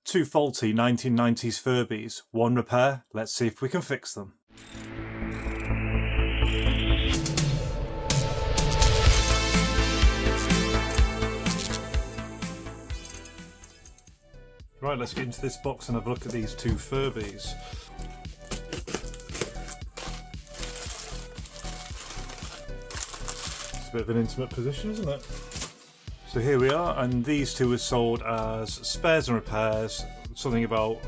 Two faulty 1990s Furbies, one repair. Let's see if we can fix them. Right, let's get into this box and have a look at these two Furbies. It's a bit of an intimate position, isn't it? So here we are, and these two were sold as spares and repairs. Something about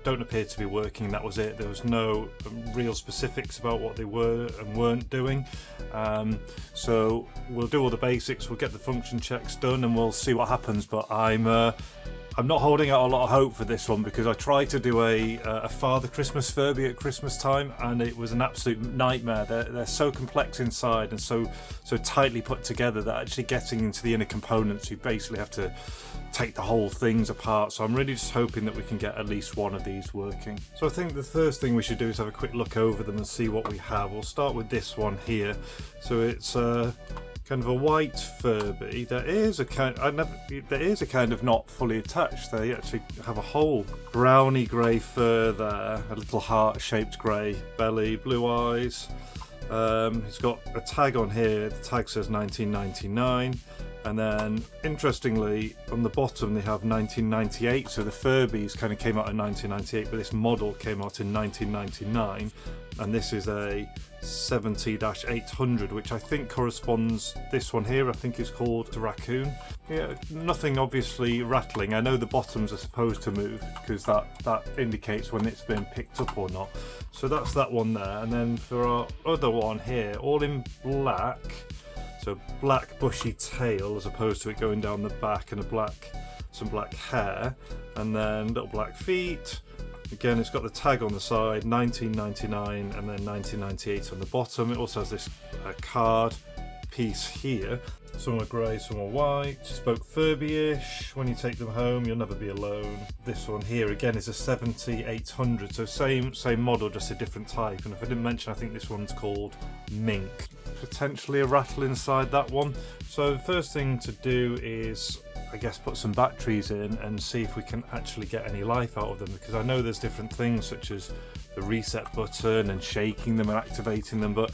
don't appear to be working, that was it. There was no real specifics about what they were and weren't doing. So we'll do all the basics, we'll get the function checks done and we'll see what happens. But I'm not holding out a lot of hope for this one because I tried to do a Father Christmas Furby at Christmas time and it was an absolute nightmare. They're so complex inside and so tightly put together that actually getting into the inner components, you basically have to take the whole things apart. So I'm really just hoping that we can get at least one of these working. So I think the first thing we should do is have a quick look over them and see what we have. We'll start with this one here. So it's kind of a white Furby. There is a kind of not fully attached. They actually have a whole browny grey fur there, a little heart-shaped grey belly, blue eyes. He's got a tag on here. The tag says 1999. And then, interestingly, on the bottom they have 1998, so the Furbies kind of came out in 1998, but this model came out in 1999, and this is a 70-800, which I think corresponds, this one here I think is called the Raccoon. Yeah, nothing obviously rattling. I know the bottoms are supposed to move, because that indicates when it's been picked up or not. So that's that one there, and then for our other one here, all in black, so black bushy tail as opposed to it going down the back, and some black hair, and then little black feet. Again, it's got the tag on the side, 1999, and then 1998 on the bottom. It also has this card piece here. Some are grey, some are white. Spoke Furby-ish. When you take them home, you'll never be alone. This one here again is a 70-800, so same model, just a different type. And if I didn't mention, I think this one's called Mink. Potentially a rattle inside that one. So the first thing to do is, I guess, put some batteries in and see if we can actually get any life out of them, because I know there's different things such as the reset button and shaking them and activating them, but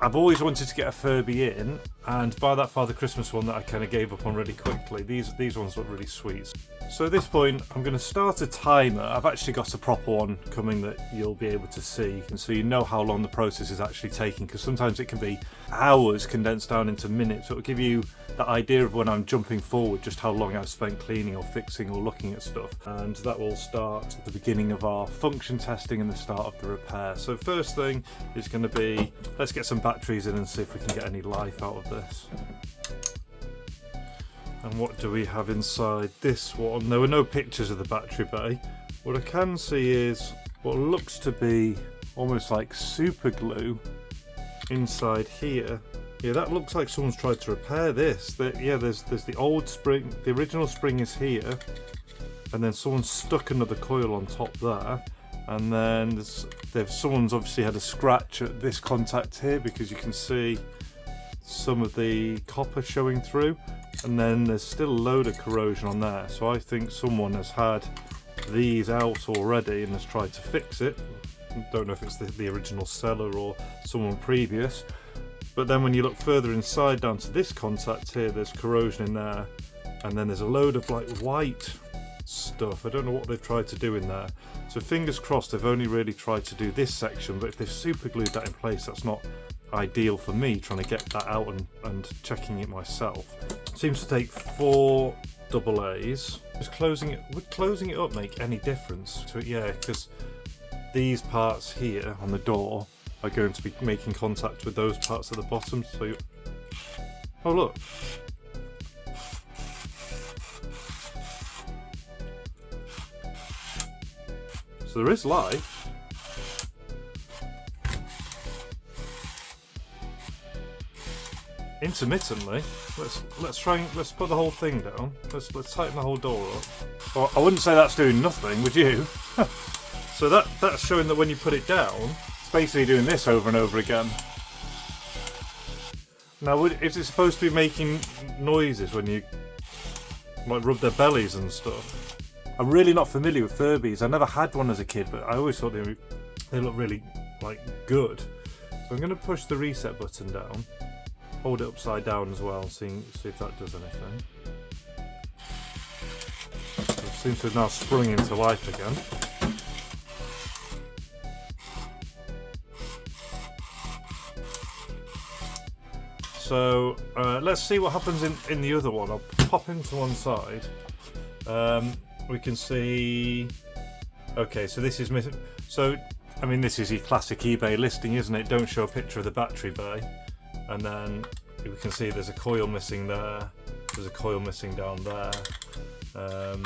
I've always wanted to get a Furby in, and by that Father Christmas one that I kind of gave up on really quickly, these ones look really sweet. So at this point I'm going to start a timer. I've actually got a proper one coming that you'll be able to see, and so you know how long the process is actually taking, because sometimes it can be hours condensed down into minutes. So it'll give you the idea of when I'm jumping forward just how long I've spent cleaning or fixing or looking at stuff, and that will start at the beginning of our function testing and the start of the repair. So first thing is going to be, let's get some batteries in and see if we can get any life out of this. And what do we have inside this one? There were no pictures of the battery bay. What I can see is what looks to be almost like super glue inside here. Yeah, that looks like someone's tried to repair this. Yeah, there's the old spring, the original spring is here, and then someone's stuck another coil on top there, and then someone's obviously had a scratch at this contact here because you can see some of the copper showing through, and then there's still a load of corrosion on there. So I think someone has had these out already and has tried to fix it. Don't know if it's the original seller or someone previous. But then when you look further inside down to this contact here, there's corrosion in there, and then there's a load of like white stuff. I don't know what they've tried to do in there. So fingers crossed they've only really tried to do this section, but if they've super glued that in place, that's not ideal for me trying to get that out and checking it myself. Seems to take 4 AA's. Would closing it up make any difference to it? Yeah, because these parts here on the door are going to be making contact with those parts at the bottom. So oh look, so there is life. Intermittently. Let's put the whole thing down. Let's tighten the whole door up. Well, I wouldn't say that's doing nothing, would you? So that's showing that when you put it down, it's basically doing this over and over again. Now, is it supposed to be making noises when you like rub their bellies and stuff? I'm really not familiar with Furbies. I never had one as a kid, but I always thought they look really like good. So I'm going to push the reset button down, hold it upside down as well, see if that does anything. It seems to have now sprung into life again. So let's see what happens in the other one. I'll pop into one side. We can see. Okay, so this is missing. So I mean, this is your classic eBay listing, isn't it? Don't show a picture of the battery bay, and then we can see there's a coil missing there. There's a coil missing down there. So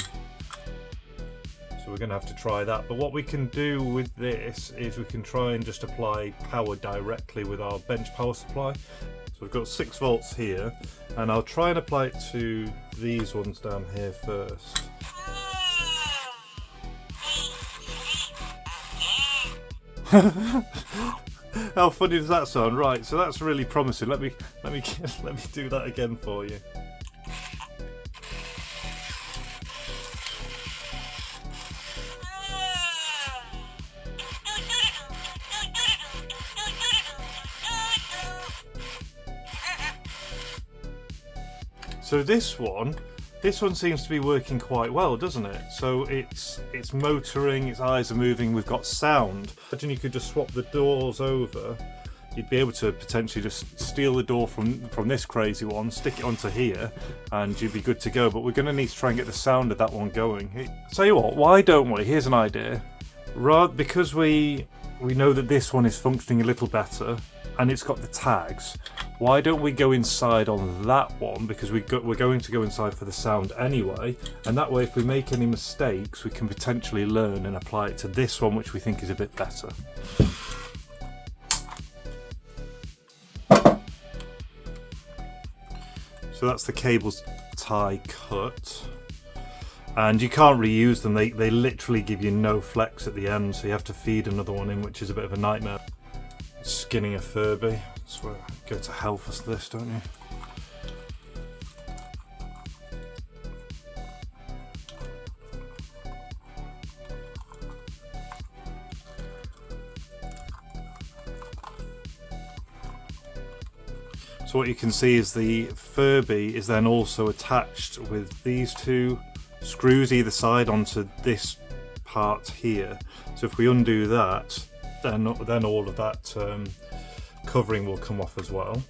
we're going to have to try that. But what we can do with this is we can try and just apply power directly with our bench power supply. So we've got 6 volts here, and I'll try and apply it to these ones down here first. How funny does that sound? Right, so that's really promising. Let me do that again for you. So this one seems to be working quite well, doesn't it? So it's motoring, its eyes are moving, we've got sound. Imagine you could just swap the doors over. You'd be able to potentially just steal the door from this crazy one, stick it onto here, and you'd be good to go. But we're going to need to try and get the sound of that one going. Tell you what, why don't we? Here's an idea. Because we know that this one is functioning a little better, and it's got the tags, why don't we go inside on that one, because we're going to go inside for the sound anyway, and that way if we make any mistakes we can potentially learn and apply it to this one, which we think is a bit better. So that's the cables tie cut, and you can't reuse them. They literally give you no flex at the end, so you have to feed another one in, which is a bit of a nightmare. Skinning a Furby, I swear, go to hell for this, don't you? So what you can see is the Furby is then also attached with these 2 screws either side onto this part here. So if we undo that, then all of that covering will come off as well.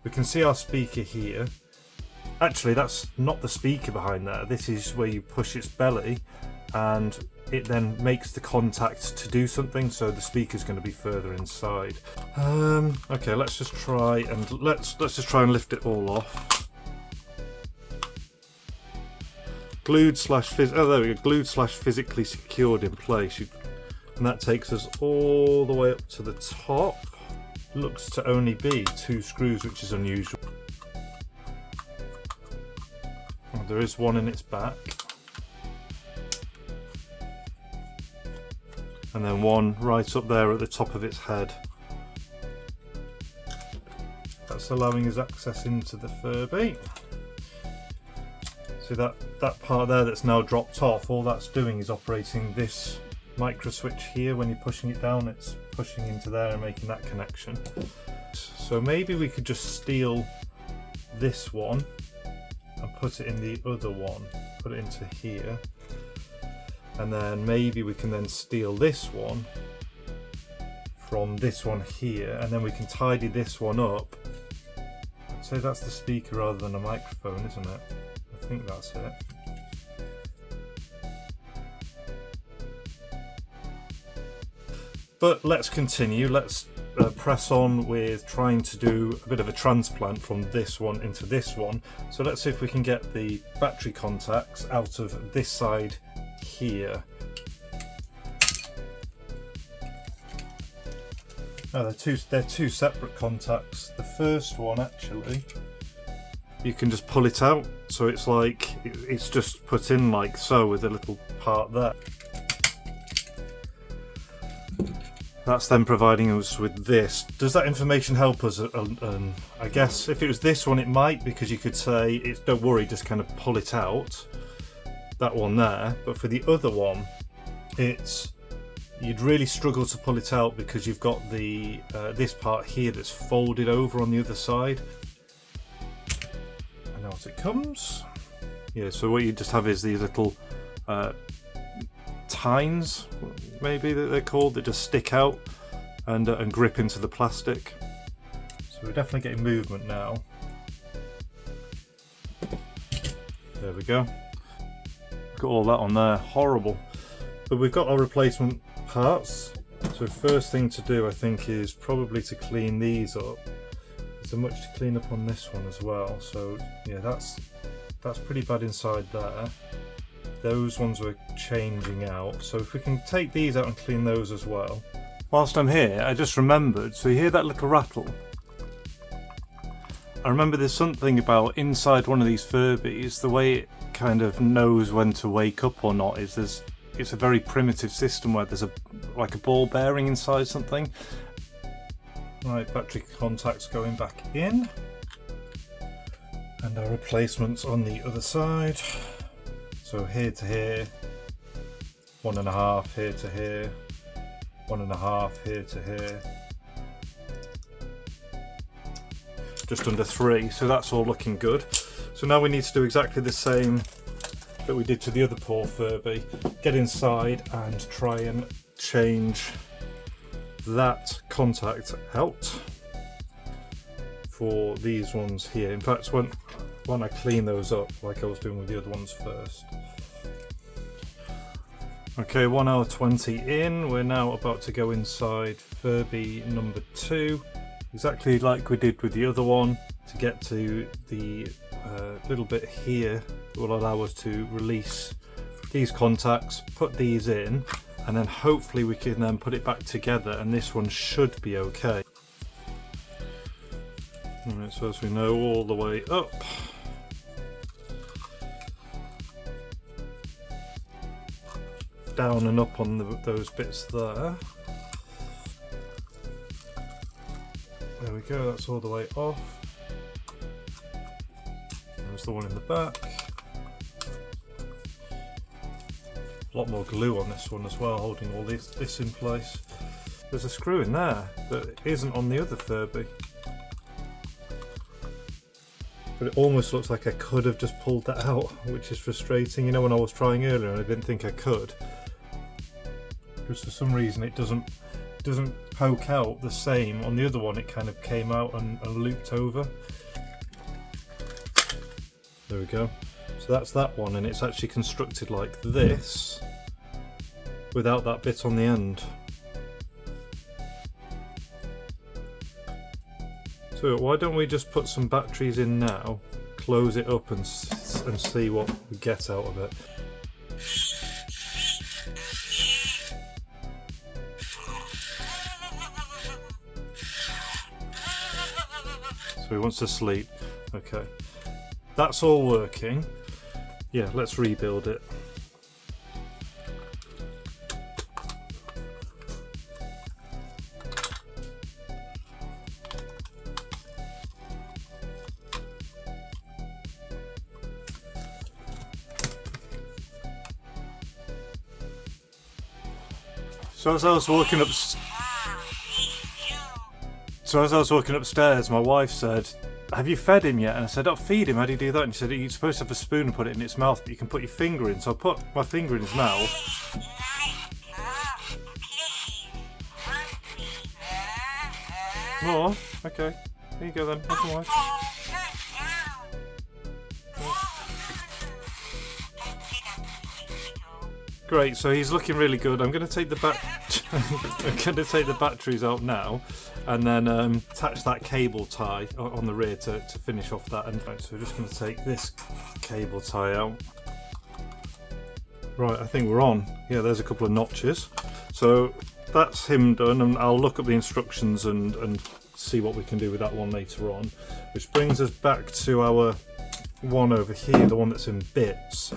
We can see our speaker here. Actually, that's not the speaker behind there. This is where you push its belly and it then makes the contact to do something, so the speaker's going to be further inside. Okay, let's just try and lift it all off. Glued slash physically secured in place, and that takes us all the way up to the top. Looks to only be 2 screws, which is unusual. Oh, there is one in its back, and then one right up there at the top of its head. That's allowing us access into the Furby. So that part there that's now dropped off, all that's doing is operating this micro switch here. When you're pushing it down, it's pushing into there and making that connection. So maybe we could just steal this one and put it in the other one, put it into here, and then maybe we can then steal this one from this one here, and then we can tidy this one up. I'd say that's the speaker rather than a microphone, isn't it? I think that's it. But let's continue. Let's press on with trying to do a bit of a transplant from this one into this one. So let's see if we can get the battery contacts out of this side here. No, they're two separate contacts. The first one, actually, you can just pull it out, so it's like it's just put in like so with a little part there. That's then providing us with this. Does that information help us? I guess if it was this one it might, because you could say, it's, don't worry, just kind of pull it out. That one there. But for the other one, you'd really struggle to pull it out because you've got the this part here that's folded over on the other side. And out it comes. Yeah, so what you just have is these little tines, maybe that they're called, that just stick out and grip into the plastic. So we're definitely getting movement now. There we go. Got all that on there, horrible. But we've got our replacement parts. So first thing to do, I think, is probably to clean these up. There's so much to clean up on this one as well. So yeah, that's pretty bad inside there. Those ones were changing out, so if we can take these out and clean those as well. Whilst I'm here, I just remembered, so you hear that little rattle? I remember there's something about inside one of these Furbies, the way it kind of knows when to wake up or not is it's a very primitive system where there's like a ball bearing inside something. Right, battery contacts going back in. And our replacements on the other side. So here to here, 1.5, here to here, 1.5, here to here. Just under 3, so that's all looking good. So now we need to do exactly the same that we did to the other poor Furby. Get inside and try and change that contact out for these ones here. In fact, when I clean those up like I was doing with the other ones first. Okay, 1 hour 20 in, we're now about to go inside Furby number 2, exactly like we did with the other one, to get to the little bit here that will allow us to release these contacts, put these in, and then hopefully we can then put it back together and this one should be okay. Alright, so as we know, all the way up. Down and up on those bits there. There we go, that's all the way off. There's the one in the back. A lot more glue on this one as well, holding all this in place. There's a screw in there that isn't on the other Furby. But it almost looks like I could have just pulled that out, which is frustrating. You know, when I was trying earlier and I didn't think I could. Because for some reason it doesn't poke out the same. On the other one it kind of came out and looped over. There we go. So that's that one, and it's actually constructed like this without that bit on the end. So why don't we just put some batteries in now, close it up and see what we get out of it. So he wants to sleep. Okay. That's all working. Yeah, let's rebuild it. So as I was walking upstairs, my wife said, "Have you fed him yet?" And I said, "Oh, feed him, how do you do that?" And she said, "You're supposed to have a spoon and put it in its mouth, but you can put your finger in." So I put my finger in his mouth. More? Okay. Here you go then, have some wife. Great, so he's looking really good. I'm going to take the batteries out now, and then attach that cable tie on the rear to finish off that. And right, so we're just going to take this cable tie out. Right, I think we're on. Yeah, there's a couple of notches. So that's him done, and I'll look up the instructions and see what we can do with that one later on. Which brings us back to our one over here, the one that's in bits.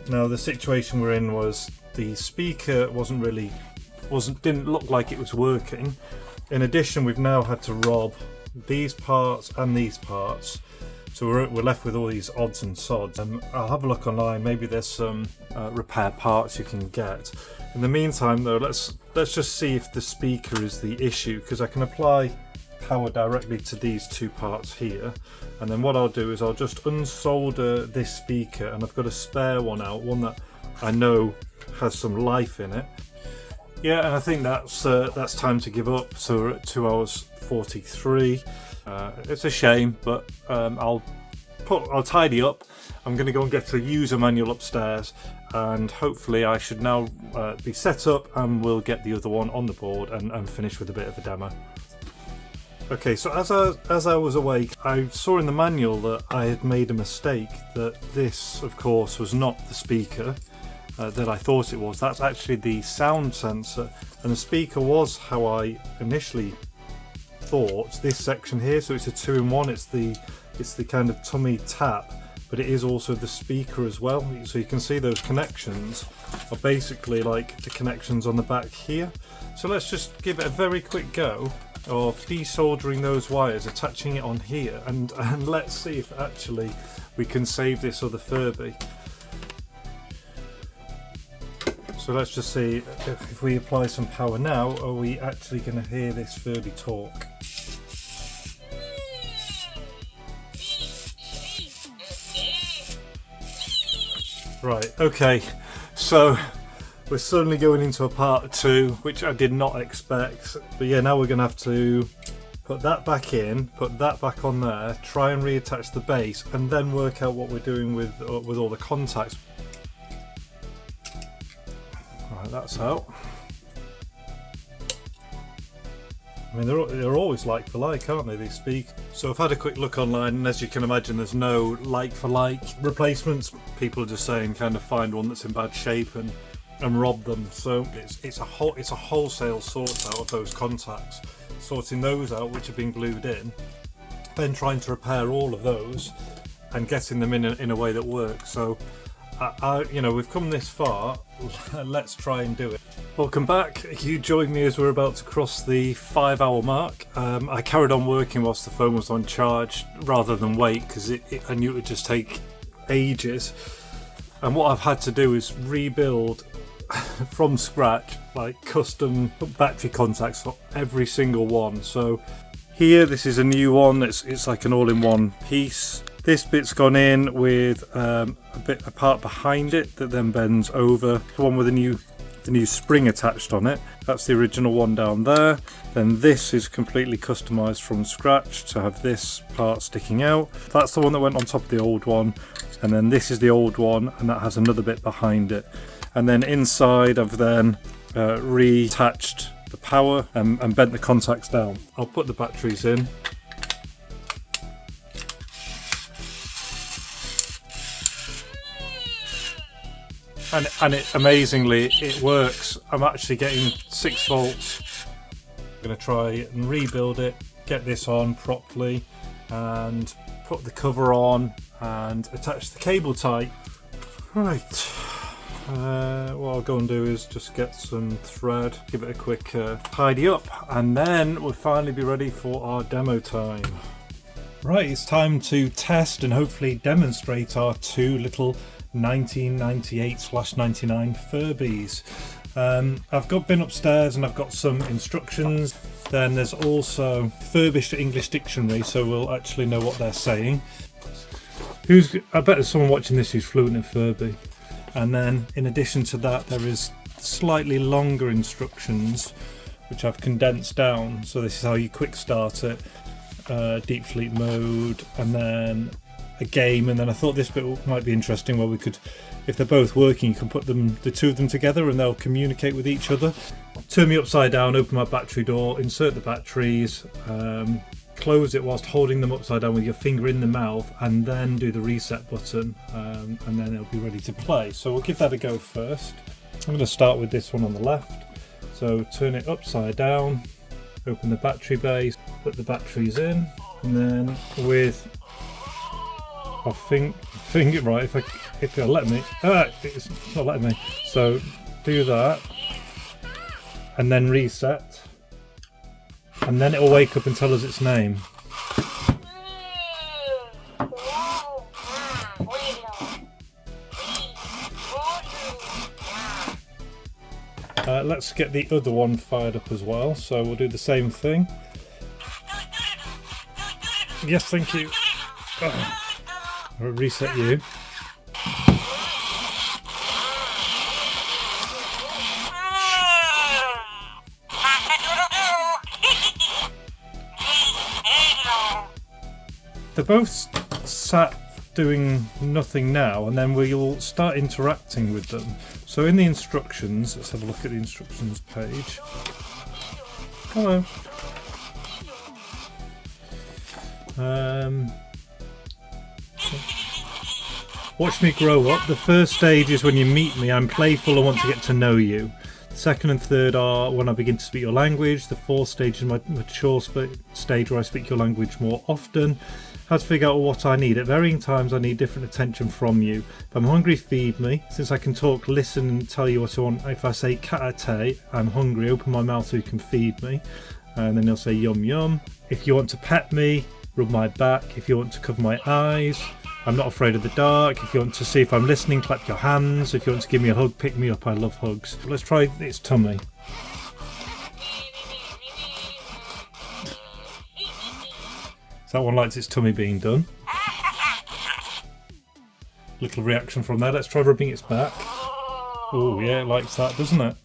Now the situation we're in was the speaker wasn't really didn't look like it was working. In addition, we've now had to rob these parts and these parts, so we're left with all these odds and sods. I'll have a look online, maybe there's some repair parts you can get. In the meantime though, let's just see if the speaker is the issue, because I can apply power directly to these two parts here, and then what I'll do is I'll just unsolder this speaker, and I've got a spare one out, one that I know has some life in it. Yeah, and I think that's time to give up. So we're at 2 hours 43. It's a shame, but I'll tidy up. I'm going to go and get a user manual upstairs, and hopefully I should now be set up, and we'll get the other one on the board and finish with a bit of a demo. Okay, so as I was awake, I saw in the manual that I had made a mistake, that this, of course, was not the speaker that I thought it was. That's actually the sound sensor, and the speaker was how I initially thought, this section here. So it's a 2-in-1. It's the kind of tummy tap, but it is also the speaker as well. So you can see those connections are basically like the connections on the back here. So let's just give it a very quick go of desoldering those wires, attaching it on here, and let's see if actually we can save this other Furby. So let's just see if we apply some power now, are we actually going to hear this Furby talk? Right, okay, so we're suddenly going into a part 2, which I did not expect. But yeah, now we're going to have to put that back in, put that back on there, try and reattach the base, and then work out what we're doing with all the contacts. Right, that's out. I mean, they're always like for like, aren't they, these speakers? So I've had a quick look online, and as you can imagine, there's no like for like replacements. People are just saying kind of find one that's in bad shape and rob them. So it's a wholesale sort out of those contacts, sorting those out which have been glued in, then trying to repair all of those and getting them in a way that works. So you know, we've come this far, let's try and do it. Welcome back. You joined me as we're about to cross the 5-hour mark. I carried on working whilst the phone was on charge rather than wait, because I knew it would just take ages. And what I've had to do is rebuild from scratch, like custom battery contacts for every single one. So here, this is a new one. It's like an all-in-one piece. This bit's gone in with a part behind it that then bends over. The one with the new spring attached on it. That's the original one down there. Then this is completely customized from scratch to have this part sticking out. That's the one that went on top of the old one. And then this is the old one, and that has another bit behind it. And then inside I've then reattached the power and bent the contacts down. I'll put the batteries in. And amazingly, it works. I'm actually getting 6 volts. I'm going to try and rebuild it, get this on properly, and put the cover on and attach the cable tie. Right, what I'll go and do is just get some thread, give it a quick tidy up, and then we'll finally be ready for our demo time. Right, it's time to test and hopefully demonstrate our 2 little 1998/99 Furbies. I've been upstairs and I've got some instructions. Then there's also Furbish to English dictionary, so we'll actually know what they're saying. I bet there's someone watching this who's fluent in Furby. And then in addition to that, there is slightly longer instructions which I've condensed down. So this is how you quick start it, deep sleep mode, and then a game. And then I thought this bit might be interesting, where we could, if they're both working, you can put the two of them together and they'll communicate with each other. Turn me upside down, open my battery door, insert the batteries, close it whilst holding them upside down with your finger in the mouth, and then do the reset button, and then it'll be ready to play. So we'll give that a go first. I'm going to start with this one on the left. So turn it upside down, open the battery base, put the batteries in, and then with I think right, if it'll let me, it's not letting me, so do that, and then reset, and then it will wake up and tell us its name. Let's get the other one fired up as well, so we'll do the same thing. Yes, thank you. I'll reset you. They're both sat doing nothing now, and then we'll start interacting with them. So in the instructions, let's have a look at the instructions page. Hello. Watch me grow up. The first stage is when you meet me. I'm playful, I want to get to know you. The second and third are when I begin to speak your language. The fourth stage is my mature stage where I speak your language more often. How to figure out what I need. At varying times I need different attention from you. If I'm hungry, feed me. Since I can talk, listen and tell you what I want. If I say kaate, I'm hungry, open my mouth so you can feed me. And then he'll say yum yum. If you want to pet me, rub my back. If you want to cover my eyes, I'm not afraid of the dark. If you want to see if I'm listening, clap your hands. If you want to give me a hug, pick me up. I love hugs. Let's try its tummy. So that one likes its tummy being done. Little reaction from there. Let's try rubbing its back. Oh yeah, it likes that, doesn't it?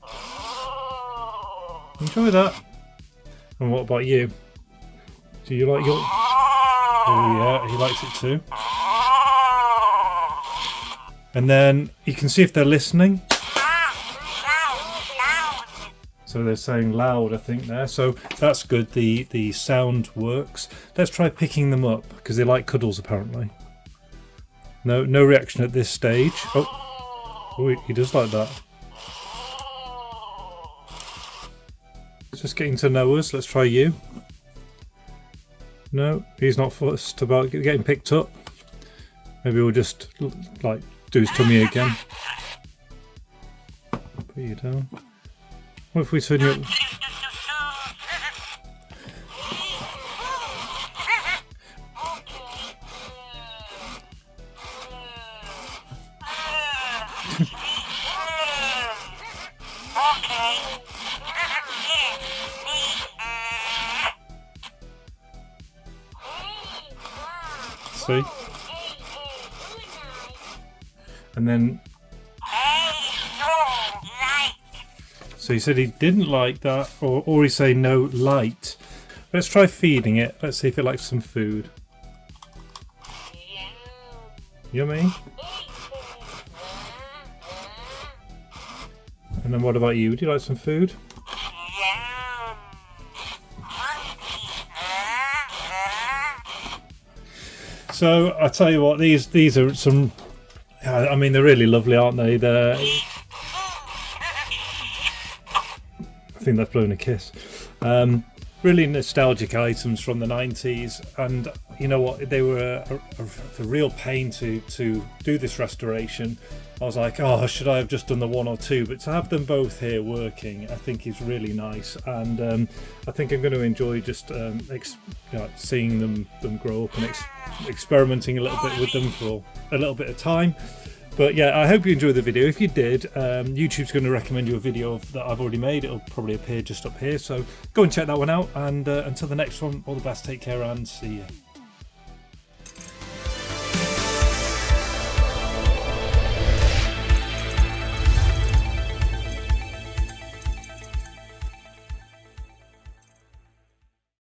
Enjoy that. And what about you? Do you like your... Oh yeah, he likes it too. And then you can see if they're listening. So they're saying loud, I think, there. So that's good. The sound works. Let's try picking them up because they like cuddles apparently. No reaction at this stage. Oh, he does like that. Just getting to know us. Let's try you. No, he's not fussed about getting picked up. Maybe we'll just like do his tummy again. Put you down. What if we turn you up? See? And then... So he said he didn't like that, or he's saying no light. Let's try feeding it. Let's see if it likes some food. Yummy. And then what about you? Would you like some food? So I tell you what, these are some. I mean, they're really lovely, aren't they? They're. I think they've blown a kiss. Really nostalgic items from the 90s, and you know what, they were a real pain to do this restoration. I was like, oh, should I have just done the one or two? But to have them both here working, I think is really nice, and I think I'm going to enjoy just seeing them grow up and experimenting a little bit with them for a little bit of time. But yeah, I hope you enjoyed the video. If you did, YouTube's going to recommend you a video that I've already made. It'll probably appear just up here, so go and check that one out. And until the next one, all the best, take care and see you.